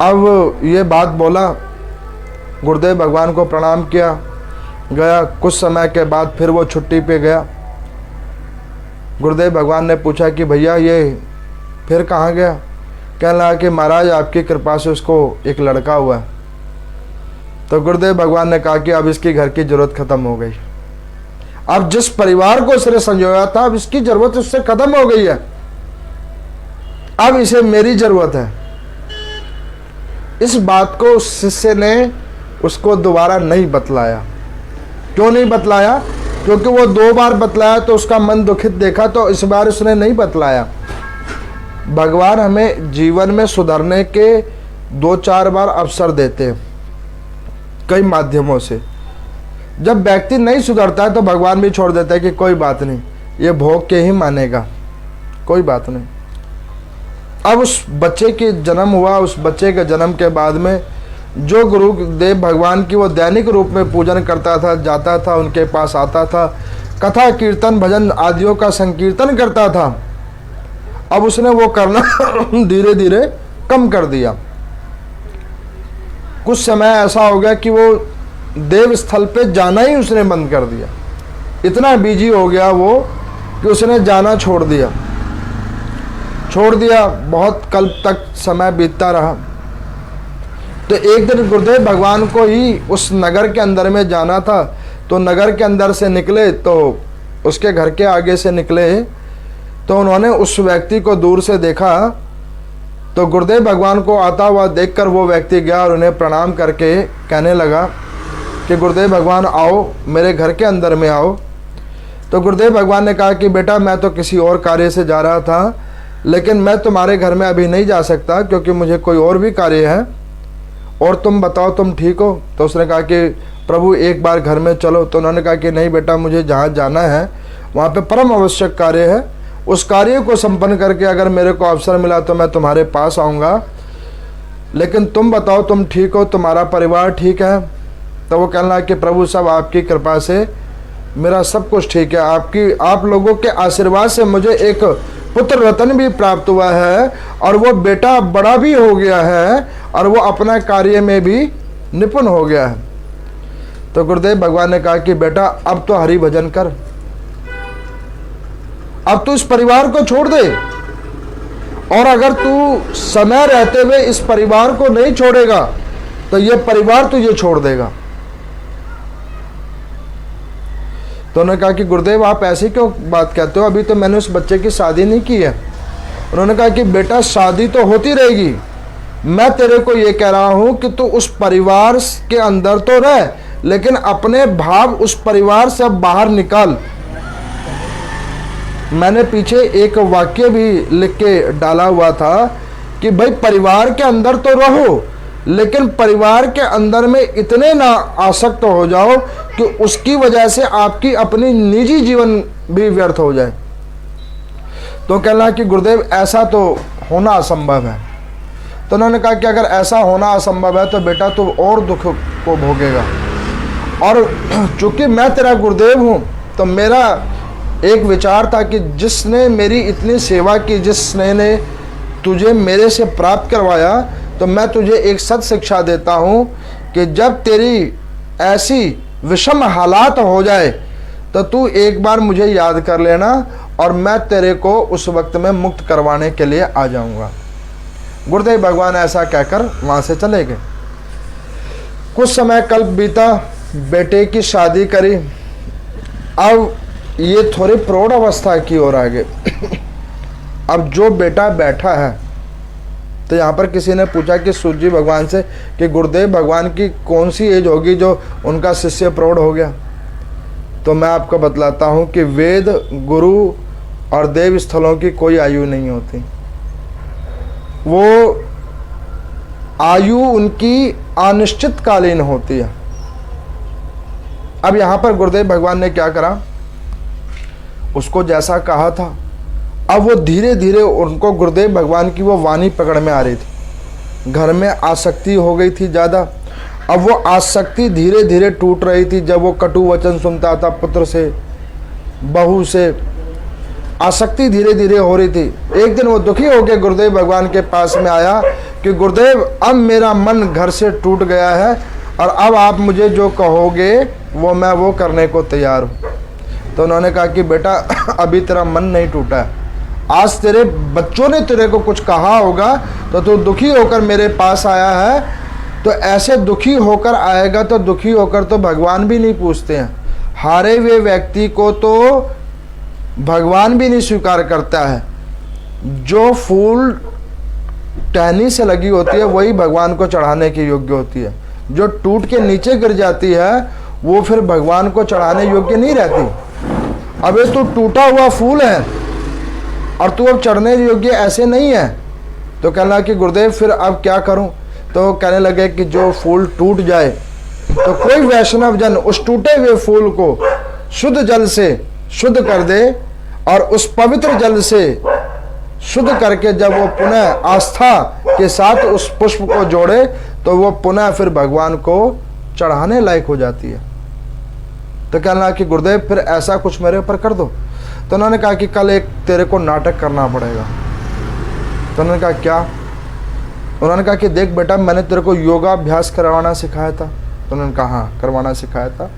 अब ये बात बोला, गुरुदेव भगवान को प्रणाम किया, गया। कुछ समय के बाद फिर वो छुट्टी पे गया। गुरुदेव भगवान ने पूछा कि भैया ये फिर कहाँ गया? कहने लगा कि महाराज आपकी कृपा से उसको एक लड़का हुआ। तो गुरुदेव भगवान ने कहा कि अब इसकी घर की जरूरत खत्म हो गई, अब जिस परिवार को उसने संजोया था अब इसकी जरूरत उससे खत्म हो गई है, अब इसे मेरी जरूरत है। इस बात को उस शिष्य ने उसको दोबारा नहीं बतलाया। क्यों नहीं बतलाया? क्योंकि वो 2 बार बतलाया तो उसका मन दुखित देखा, तो इस बार उसने नहीं बतलाया। भगवान हमें जीवन में सुधरने के 2-4 बार अवसर देते हैं कई माध्यमों से। जब व्यक्ति नहीं सुधरता है तो भगवान भी छोड़ देता है कि कोई बात नहीं, ये भोग के ही मानेगा, कोई बात नहीं। अब उस बच्चे के जन्म हुआ, उस बच्चे के जन्म के बाद में जो गुरुदेव भगवान की वो दैनिक रूप में पूजन करता था, जाता था, उनके पास आता था, कथा कीर्तन भजन आदियों का संकीर्तन करता था, अब उसने वो करना धीरे धीरे कम कर दिया। कुछ समय ऐसा हो गया कि वो देव स्थल पे जाना ही उसने बंद कर दिया। इतना बिजी हो गया वो कि उसने जाना छोड़ दिया। बहुत कल्प तक समय बीतता रहा। तो एक दिन गुरुदेव भगवान को ही उस नगर के अंदर में जाना था, तो नगर के अंदर से निकले, तो उसके घर के आगे से निकले, तो उन्होंने उस व्यक्ति को दूर से देखा। तो गुरुदेव भगवान को आता हुआ देखकर वो व्यक्ति गया और उन्हें प्रणाम करके कहने लगा कि गुरुदेव भगवान आओ, मेरे घर के अंदर में आओ। तो गुरुदेव भगवान ने कहा कि बेटा मैं तो किसी और कार्य से जा रहा था, लेकिन मैं तुम्हारे घर में अभी नहीं जा सकता क्योंकि मुझे कोई और भी कार्य है, और तुम बताओ तुम ठीक हो? तो उसने कहा कि प्रभु एक बार घर में चलो। तो उन्होंने कहा कि नहीं बेटा, मुझे जहाँ जाना है वहाँ पे परम आवश्यक कार्य है, उस कार्य को संपन्न करके अगर मेरे को अवसर मिला तो मैं तुम्हारे पास आऊँगा, लेकिन तुम बताओ तुम ठीक हो, तुम्हारा परिवार ठीक है? तो वो कहना कि प्रभु साहब आपकी कृपा से मेरा सब कुछ ठीक है, आप लोगों के आशीर्वाद से मुझे एक पुत्र रत्न भी प्राप्त हुआ है और वो बेटा बड़ा भी हो गया है और वो अपना कार्य में भी निपुण हो गया है। तो गुरुदेव भगवान ने कहा कि बेटा अब तो हरि भजन कर, अब तू इस परिवार को छोड़ दे, और अगर तू समय रहते हुए इस परिवार को नहीं छोड़ेगा तो ये परिवार तुझे छोड़ देगा। तो उन्होंने कहा कि गुरुदेव आप ऐसी क्यों बात कहते हो, अभी तो मैंने उस बच्चे की शादी नहीं की है। उन्होंने कहा कि बेटा शादी तो होती रहेगी, मैं तेरे को ये कह रहा हूं कि तू उस परिवार के अंदर तो रह, लेकिन अपने भाव उस परिवार से बाहर निकाल। मैंने पीछे एक वाक्य भी लिख के डाला हुआ था कि भाई परिवार के अंदर तो रहो, लेकिन परिवार के अंदर में इतने ना आसक्त हो जाओ कि उसकी वजह से आपकी अपनी निजी जीवन भी व्यर्थ हो जाए। तो कहना कि गुरुदेव ऐसा तो होना असंभव है। तो उन्होंने कहा कि अगर ऐसा होना असंभव है तो बेटा तू और दुख को भोगेगा, और चूंकि मैं तेरा गुरुदेव हूँ तो मेरा एक विचार था कि जिसने मेरी इतनी सेवा की, जिसने ने तुझे मेरे से प्राप्त करवाया, तो मैं तुझे एक सत शिक्षा देता हूँ कि जब तेरी ऐसी विषम हालात हो जाए तो तू एक बार मुझे याद कर लेना और मैं तेरे को उस वक्त में मुक्त करवाने के लिए आ जाऊँगा। गुरुदेव भगवान ऐसा कहकर वहाँ से चले गए। कुछ समय कल बीता, बेटे की शादी करी, अब ये थोड़ी प्रौढ़ अवस्था की ओर आ गए। अब जो बेटा बैठा है, तो यहाँ पर किसी ने पूछा कि सूर्य जी भगवान से कि गुरुदेव भगवान की कौन सी एज होगी जो उनका शिष्य प्रौढ़ हो गया। तो मैं आपको बतलाता हूँ कि वेद, गुरु और देव स्थलों की कोई आयु नहीं होती, वो आयु उनकी अनिश्चितकालीन होती है। अब यहाँ पर गुरुदेव भगवान ने क्या करा, उसको जैसा कहा था, अब वो धीरे धीरे उनको गुरुदेव भगवान की वो वाणी पकड़ में आ रही थी। घर में आसक्ति हो गई थी ज़्यादा, अब वो आसक्ति धीरे धीरे टूट रही थी। जब वो कटु वचन सुनता था पुत्र से, बहू से, आसक्ति धीरे धीरे हो रही थी। एक दिन वो दुखी होकर गुरुदेव भगवान के पास में आया कि गुरुदेव अब मेरा मन घर से टूट गया है और अब आप मुझे जो कहोगे वो मैं वो करने को तैयार हूँ। तो उन्होंने कहा कि बेटा अभी तेरा मन नहीं टूटा है, आज तेरे बच्चों ने तेरे को कुछ कहा होगा तो तू दुखी होकर मेरे पास आया है। तो ऐसे दुखी होकर आएगा तो दुखी होकर तो भगवान भी नहीं पूछते हैं, हारे हुए व्यक्ति को तो भगवान भी नहीं स्वीकार करता है। जो फूल टहनी से लगी होती है वही भगवान को चढ़ाने के योग्य होती है, जो टूट के नीचे गिर जाती है वो फिर भगवान को चढ़ाने योग्य नहीं रहती। अब ये तू टूटा हुआ फूल है और तू अब चढ़ने योग्य ऐसे नहीं है। तो कहना कि गुरुदेव फिर अब क्या करूं। तो कहने लगे कि जो फूल टूट जाए तो कोई वैष्णव जन उस टूटे हुए फूल को शुद्ध जल से शुद्ध कर दे और उस पवित्र जल से शुद्ध करके जब वो पुनः आस्था के साथ उस पुष्प को जोड़े तो वो पुनः फिर भगवान को चढ़ाने लायक हो जाती है। तो कहना कि गुरुदेव फिर ऐसा कुछ मेरे ऊपर कर दो। तो उन्होंने कहा कि कल एक तेरे को नाटक करना पड़ेगा। तो उन्होंने कहा क्या। उन्होंने कहा कि देख बेटा मैंने तेरे को योगाभ्यास करवाना सिखाया था। तो उन्होंने कहा हाँ करवाना सिखाया था।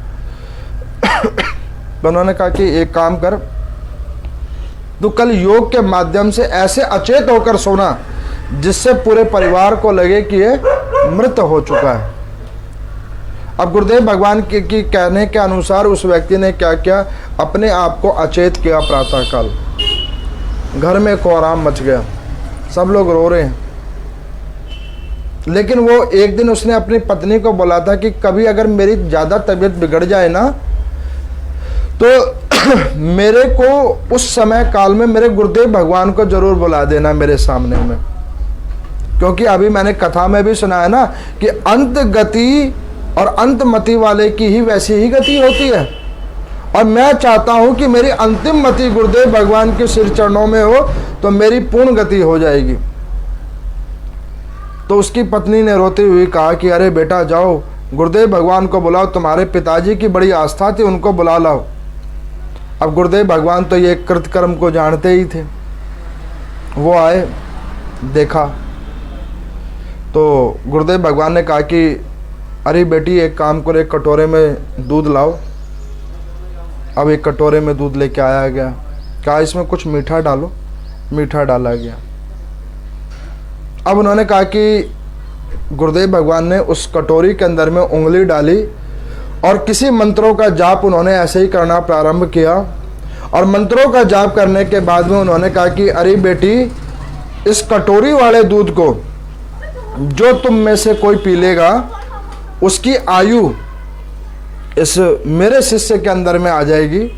तो उन्होंने कहा कि एक काम कर, तू कल योग के माध्यम से ऐसे अचेत होकर सोना जिससे पूरे परिवार को लगे कि ये मृत हो चुका है। अब गुरुदेव भगवान की कहने के अनुसार उस व्यक्ति ने क्या किया, अपने आप को अचेत किया। प्रातःकाल घर में कोहराम मच गया, सब लोग रो रहे हैं। लेकिन वो एक दिन उसने अपनी पत्नी को बोला था कि कभी अगर मेरी ज़्यादा तबीयत बिगड़ जाए ना तो मेरे को उस समय काल में मेरे गुरुदेव भगवान को जरूर बुला देना मेरे सामने में। क्योंकि अभी मैंने कथा में भी सुना है ना कि अंत गति और अंतमति वाले की ही वैसी ही गति होती है, और मैं चाहता हूं कि मेरी अंतिम मति गुरुदेव भगवान के सिर चरणों में हो तो मेरी पूर्ण गति हो जाएगी। तो उसकी पत्नी ने रोते हुए कहा कि अरे बेटा जाओ, गुरुदेव भगवान को बुलाओ, तुम्हारे पिताजी की बड़ी आस्था थी, उनको बुला लाओ। अब गुरुदेव भगवान तो ये कृतकर्म को जानते ही थे। वो आए, देखा तो गुरुदेव भगवान ने कहा कि अरे बेटी एक काम करो, एक कटोरे में दूध लाओ। अब एक कटोरे में दूध लेके आया गया, कहा इसमें कुछ मीठा डालो। मीठा डाला गया। अब उन्होंने कहा कि गुरुदेव भगवान ने उस कटोरी के अंदर में उंगली डाली और किसी मंत्रों का जाप उन्होंने ऐसे ही करना प्रारंभ किया। और मंत्रों का जाप करने के बाद में उन्होंने कहा कि अरे बेटी, इस कटोरी वाले दूध को जो तुम में से कोई पी लेगा, उसकी आयु इस मेरे शिष्य के अंदर में आ जाएगी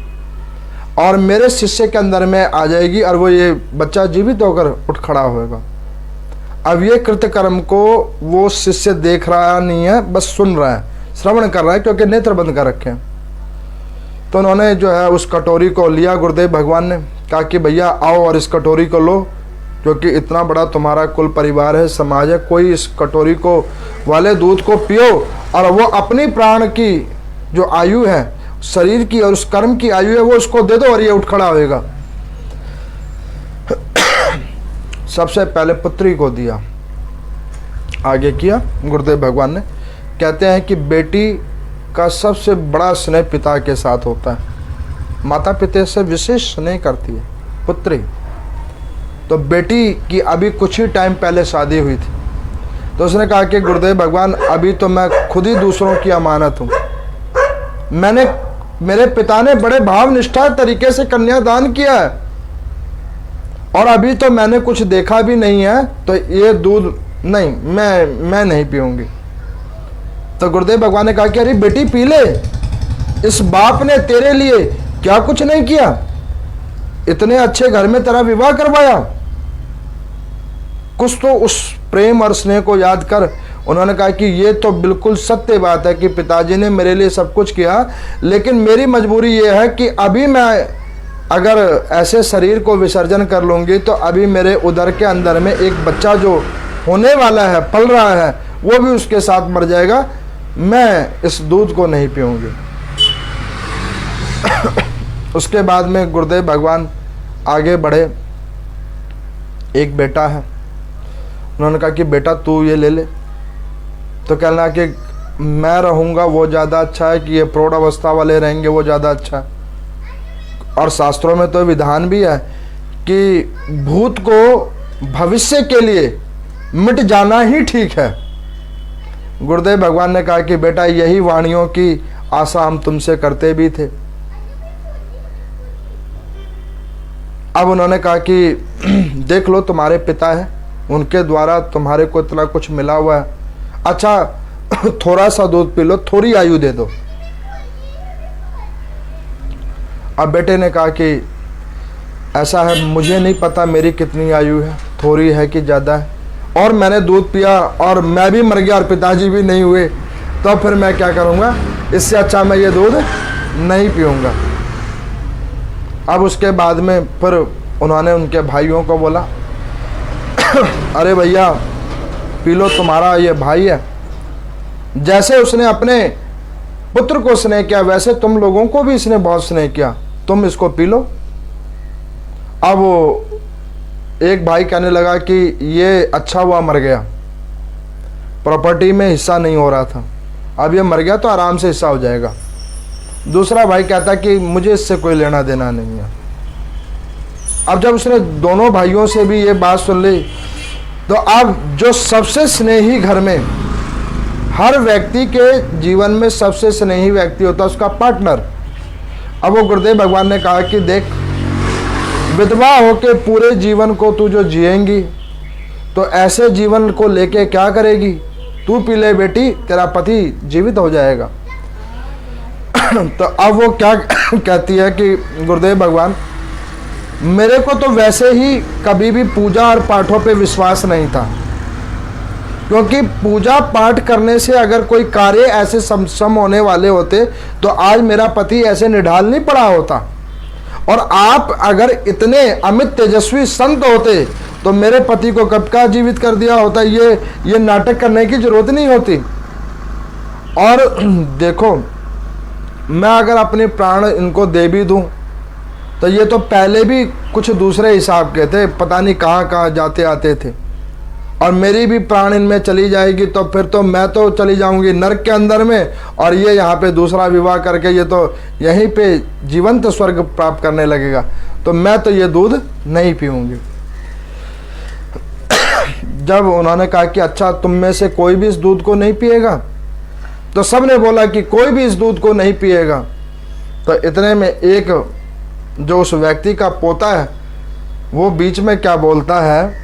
और मेरे शिष्य के अंदर में आ जाएगी और वो ये बच्चा जीवित होकर उठ खड़ा होगा। अब ये कृतकर्म को वो शिष्य देख रहा नहीं है, बस सुन रहा है, श्रवण कर रहा है, क्योंकि नेत्र बंद कर रखे हैं। तो उन्होंने जो है उस कटोरी को लिया। गुरुदेव भगवान ने कहा कि भैया आओ और इस कटोरी को लो, क्योंकि इतना बड़ा तुम्हारा कुल परिवार है, समाज है, कोई इस कटोरी को वाले दूध को पियो और वो अपनी प्राण की जो आयु है, शरीर की और उस कर्म की आयु है, वो उसको दे दो और ये उठ खड़ा होएगा। सबसे पहले पुत्री को दिया, आगे किया गुरुदेव भगवान ने। कहते हैं कि बेटी का सबसे बड़ा स्नेह पिता के साथ होता है। माता पिता से विशेष स्नेह करती है पुत्री। तो बेटी की अभी कुछ ही टाइम पहले शादी हुई थी, तो उसने कहा कि गुरुदेव भगवान अभी तो मैं खुद ही दूसरों की अमानत हूँ, मेरे पिता ने बड़े भावनिष्ठा तरीके से कन्यादान किया है और अभी तो मैंने कुछ देखा भी नहीं है, तो ये दूध नहीं, मैं नहीं पीऊंगी। तो गुरुदेव भगवान ने कहा कि अरे बेटी पी ले, इस बाप ने तेरे लिए क्या कुछ नहीं किया, इतने अच्छे घर में तेरा विवाह करवाया, कुछ तो उस प्रेम और स्नेह को याद कर। उन्होंने कहा कि ये तो बिल्कुल सत्य बात है कि पिताजी ने मेरे लिए सब कुछ किया, लेकिन मेरी मजबूरी ये है कि अभी मैं अगर ऐसे शरीर को विसर्जन कर लूँगी तो अभी मेरे उदर के अंदर में एक बच्चा जो होने वाला है, पल रहा है, वो भी उसके साथ मर जाएगा, मैं इस दूध को नहीं पीऊँगी। उसके बाद में गुरुदेव भगवान आगे बढ़े। एक बेटा है, उन्होंने कहा कि बेटा तू ये ले ले। तो कहना कि मैं रहूँगा वो ज़्यादा अच्छा है कि ये प्रौढ़ अवस्था वाले रहेंगे वो ज़्यादा अच्छा है। और शास्त्रों में तो विधान भी है कि भूत को भविष्य के लिए मिट जाना ही ठीक है। गुरुदेव भगवान ने कहा कि बेटा यही वाणियों की आशा हम तुमसे करते भी थे। अब उन्होंने कहा कि देख लो तुम्हारे पिता है, उनके द्वारा तुम्हारे को इतना कुछ मिला हुआ है, अच्छा थोड़ा सा दूध पी लो, थोड़ी आयु दे दो। अब बेटे ने कहा कि ऐसा है, मुझे नहीं पता मेरी कितनी आयु है, थोड़ी है कि ज़्यादा है, और मैंने दूध पिया और मैं भी मर गया और पिताजी भी नहीं हुए, तो फिर मैं क्या करूँगा, इससे अच्छा मैं ये दूध नहीं पीऊँगा। अब उसके बाद में फिर उन्होंने उनके भाइयों को बोला अरे भैया पी लो, तुम्हारा ये भाई है, जैसे उसने अपने पुत्र को स्नेह किया वैसे तुम लोगों को भी इसने बहुत स्नेह किया, तुम इसको पी लो। अब वो एक भाई कहने लगा कि ये अच्छा हुआ मर गया, प्रॉपर्टी में हिस्सा नहीं हो रहा था, अब ये मर गया तो आराम से हिस्सा हो जाएगा। दूसरा भाई कहता कि मुझे इससे कोई लेना देना नहीं है। अब जब उसने दोनों भाइयों से भी ये बात सुन ली, तो अब जो सबसे स्नेही घर में, हर व्यक्ति के जीवन में सबसे स्नेही व्यक्ति होता है उसका पार्टनर। अब वो गुरुदेव भगवान ने कहा कि देख, विधवा होके पूरे जीवन को तू जो जिएंगी तो ऐसे जीवन को लेके क्या करेगी, तू पी ले बेटी, तेरा पति जीवित हो जाएगा। तो अब वो क्या कहती है कि गुरुदेव भगवान, मेरे को तो वैसे ही कभी भी पूजा और पाठों पे विश्वास नहीं था, क्योंकि पूजा पाठ करने से अगर कोई कार्य ऐसे सम होने वाले होते तो आज मेरा पति ऐसे निढाल नहीं पड़ा होता, और आप अगर इतने अमित तेजस्वी संत होते तो मेरे पति को कब का जीवित कर दिया होता, ये नाटक करने की जरूरत नहीं होती। और देखो, मैं अगर अपने प्राण इनको दे भी दूं तो ये तो पहले भी कुछ दूसरे हिसाब के थे, पता नहीं कहाँ कहाँ जाते आते थे, और मेरी भी प्राण इनमें चली जाएगी तो फिर तो मैं तो चली जाऊंगी नरक के अंदर में, और ये यहाँ पे दूसरा विवाह करके ये तो यहीं पे जीवंत स्वर्ग प्राप्त करने लगेगा, तो मैं तो ये दूध नहीं पीऊंगी। जब उन्होंने कहा कि अच्छा तुम में से कोई भी इस दूध को नहीं पिएगा, तो सबने बोला कि कोई भी इस दूध को नहीं पिएगा। तो इतने में एक जो उस व्यक्ति का पोता है वो बीच में क्या बोलता है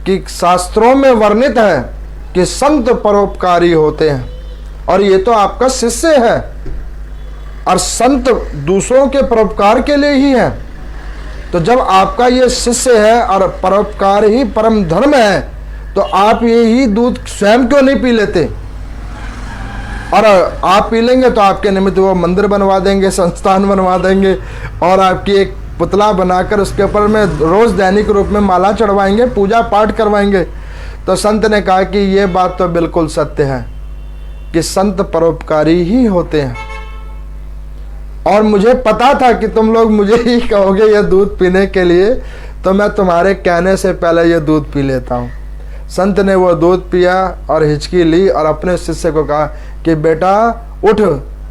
कि शास्त्रों में वर्णित है कि संत परोपकारी होते हैं, और ये तो आपका शिष्य है, और संत दूसरों के परोपकार के लिए ही है। तो जब आपका ये शिष्य है और परोपकार ही परम धर्म है, तो आप यही दूध स्वयं क्यों नहीं पी लेते? और आप पी लेंगे तो आपके निमित्त वो मंदिर बनवा देंगे, संस्थान बनवा देंगे, और आपकी एक पुतला बनाकर उसके ऊपर में रोज दैनिक रूप में माला चढ़वाएंगे, पूजा पाठ करवाएंगे। तो संत ने कहा कि ये बात तो बिल्कुल सत्य है कि संत परोपकारी ही होते हैं, और मुझे पता था कि तुम लोग मुझे ही कहोगे ये दूध पीने के लिए, तो मैं तुम्हारे कहने से पहले ये दूध पी लेता हूँ। संत ने वो दूध पिया और हिचकी ली और अपने शिष्य को कहा कि बेटा उठ,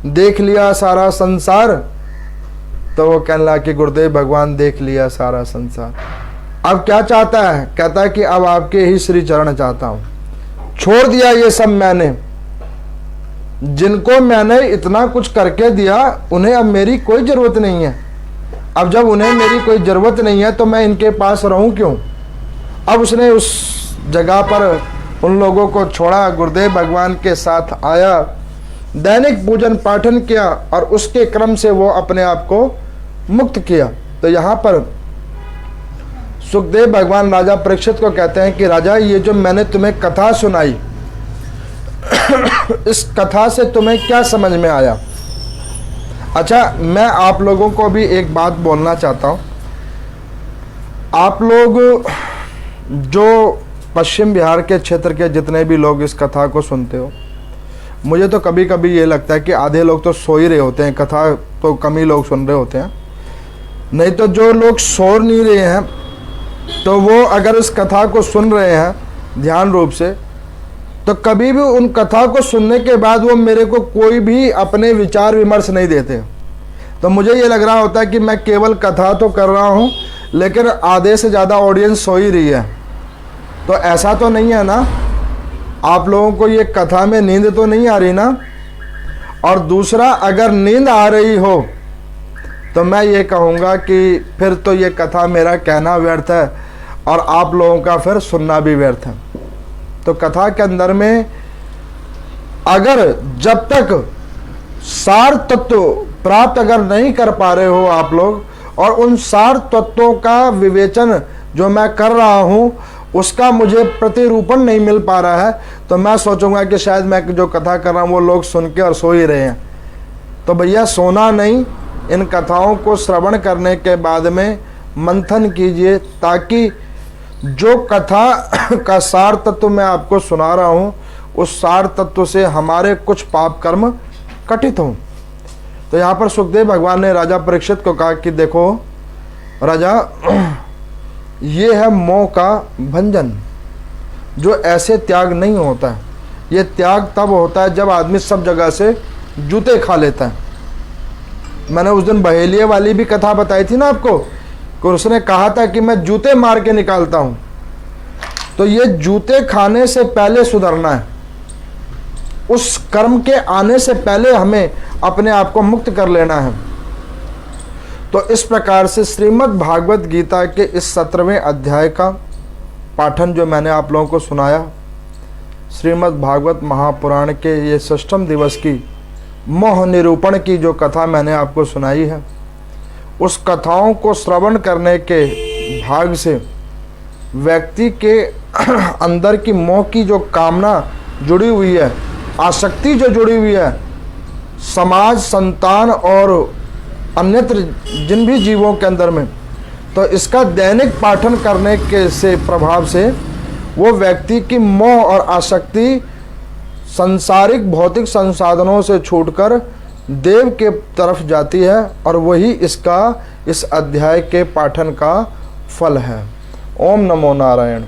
देख लिया सारा संसार? तो वो कहने लगा कि गुरुदेव भगवान देख लिया सारा संसार। अब क्या चाहता है? कहता है कि अब आपके ही श्री चरण चाहता हूं। छोड़ दिया ये सब मैंने, जिनको मैंने इतना कुछ करके दिया उन्हें अब मेरी कोई जरूरत नहीं है। अब जब उन्हें मेरी कोई जरूरत नहीं है तो मैं इनके पास रहूं क्यों? अब उसने उस जगह पर उन लोगों को छोड़ा, गुरुदेव भगवान के साथ आया, दैनिक पूजन पाठन किया, और उसके क्रम से वो अपने आप को मुक्त किया। तो यहाँ पर सुखदेव भगवान राजा परीक्षित को कहते हैं कि राजा, ये जो मैंने तुम्हें कथा सुनाई इस कथा से तुम्हें क्या समझ में आया? अच्छा, मैं आप लोगों को भी एक बात बोलना चाहता हूँ। आप लोग जो पश्चिम बिहार के क्षेत्र के जितने भी लोग इस कथा को सुनते हो, मुझे तो कभी कभी ये लगता है कि आधे लोग तो सो ही रहे होते हैं, कथा तो कम ही लोग सुन रहे होते हैं। नहीं तो जो लोग सो नहीं रहे हैं, तो वो अगर इस कथा को सुन रहे हैं ध्यान रूप से, तो कभी भी उन कथा को सुनने के बाद वो मेरे को कोई भी अपने विचार विमर्श नहीं देते। तो मुझे ये लग रहा होता है कि मैं केवल कथा तो कर रहा हूँ, लेकिन आधे से ज़्यादा ऑडियंस सो ही रही है। तो ऐसा तो नहीं है ना? आप लोगों को ये कथा में नींद तो नहीं आ रही ना? और दूसरा, अगर नींद आ रही हो तो मैं ये कहूँगा कि फिर तो ये कथा मेरा कहना व्यर्थ है और आप लोगों का फिर सुनना भी व्यर्थ है। तो कथा के अंदर में अगर जब तक सार तत्व प्राप्त अगर नहीं कर पा रहे हो आप लोग, और उन सार तत्वों का विवेचन जो मैं कर रहा हूँ उसका मुझे प्रतिरूपण नहीं मिल पा रहा है, तो मैं सोचूंगा कि शायद मैं जो कथा कर रहा हूँ वो लोग सुन के और सो ही रहे हैं। तो भैया सोना नहीं, इन कथाओं को श्रवण करने के बाद में मंथन कीजिए, ताकि जो कथा का सार तत्व मैं आपको सुना रहा हूँ उस सार तत्व से हमारे कुछ पाप कर्म कटित हों। तो यहाँ पर सुखदेव भगवान ने राजा परीक्षित को कहा कि देखो राजा, ये है मोह का भंजन, जो ऐसे त्याग नहीं होता है। ये त्याग तब होता है जब आदमी सब जगह से जूते खा लेता है। मैंने उस दिन बहेलिए वाली भी कथा बताई थी ना आपको, कि उसने कहा था कि मैं जूते मार के निकालता हूँ। तो ये जूते खाने से पहले सुधरना है, उस कर्म के आने से पहले हमें अपने आप को मुक्त कर लेना है। तो इस प्रकार से श्रीमद् भागवत गीता के इस 17वें अध्याय का पाठन जो मैंने आप लोगों को सुनाया, श्रीमद् भागवत महापुराण के ये 6वें दिवस की मोह निरूपण की जो कथा मैंने आपको सुनाई है, उस कथाओं को श्रवण करने के भाग से व्यक्ति के अंदर की मोह की जो कामना जुड़ी हुई है, आसक्ति जो जुड़ी हुई है, समाज, संतान और अन्यत्र जिन भी जीवों के अंदर में, तो इसका दैनिक पाठन करने के से प्रभाव से वो व्यक्ति की मोह और आसक्ति सांसारिक भौतिक संसाधनों से छूटकर देव के तरफ जाती है और वही इस अध्याय के पाठन का फल है। ओम नमो नारायण।